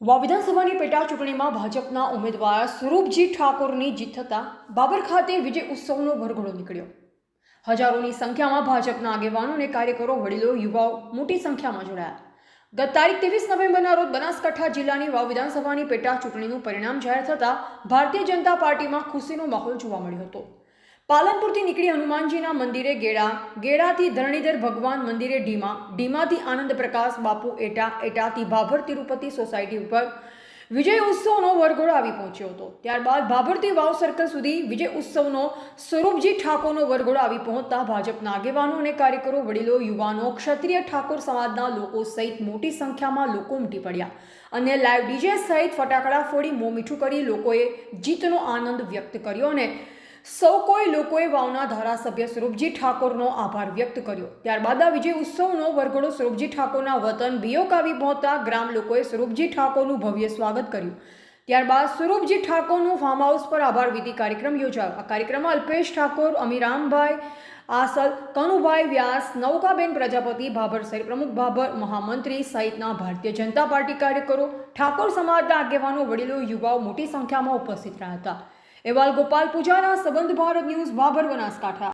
વા વિધાનસભાની પેટા ચૂંટણીમાં ભાજપના ઉમેદવાર સ્વરૂપજી ઠાકોરની જીત થતાં બાબર ખાતે વિજય ઉત્સવનો વરઘોડો નીકળ્યો। હજારોની સંખ્યામાં ભાજપના આગેવાનો અને કાર્યકરો, વડીલો, યુવાઓ મોટી સંખ્યામાં જોડાયા। ગત તારીખ 23 નવેમ્બરના રોજ બનાસકાંઠા જિલ્લાની વાવ વિધાનસભાની પેટા ચૂંટણીનું પરિણામ જાહેર થતાં ભારતીય જનતા પાર્ટીમાં ખુશીનો માહોલ જોવા મળ્યો હતો। પાલનપુરથી નીકળી હનુમાનજીના મંદિરે ગેડા, ગેડાથી ધરણીધર ભગવાન મંદિરે ઢીમા, ઢીમાથી આનંદ પ્રકાશ બાપુ એટા, એટાથી ભાભર તિરુપતિ સોસાયટી ઉપર વિજય ઉત્સવનો વરઘોડો આવી પહોંચ્યો હતો। ત્યારબાદ ભાભરથી વાવ સર્કલ સુધી વિજય ઉત્સવનો સ્વરૂપજી ઠાકોરનો વરઘોડો આવી પહોંચતા ભાજપના આગેવાનો અને કાર્યકરો, વડીલો, યુવાનો, ક્ષત્રિય ઠાકોર સમાજના લોકો સહિત મોટી સંખ્યામાં લોકો ઉમટી પડ્યા અને લાઈવ ડીજે સહિત ફટાકડા ફોડી મોં મીઠું કરી લોકોએ જીતનો આનંદ વ્યક્ત કર્યો અને સૌ કોઈ લોકોએ વાવના ધારાસભ્ય સ્વરૂપજી ઠાકોરનો આભાર વ્યક્ત કર્યો। ત્યારબાદ આ વિજય ઉત્સવનો વરઘોડો સ્વરૂપજી ઠાકોરના વતન બિયોક આવી પહોંચતા ગ્રામ લોકોએ સ્વરૂપજી ઠાકોરનું ભવ્ય સ્વાગત કર્યું। ત્યારબાદ સ્વરૂપજી ઠાકોરનું ફાર્મ હાઉસ પર આભાર વિધિ કાર્યક્રમ યોજાયો। આ કાર્યક્રમમાં અલ્પેશ ઠાકોર, અમીરામભાઈ આસલ, કનુભાઈ વ્યાસ, નૌકાબેન પ્રજાપતિ, ભાભર શહેર પ્રમુખ ભાભર, મહામંત્રી સહિતના ભારતીય જનતા પાર્ટી કાર્યકરો, ઠાકોર સમાજના આગેવાનો, વડીલો, યુવાઓ મોટી સંખ્યામાં ઉપસ્થિત રહ્યા હતા। અહેવાલ ગોપાલ પૂજારા, સંબંધ ભારત ન્યૂઝ, ભાભર, બનાસકાંઠા।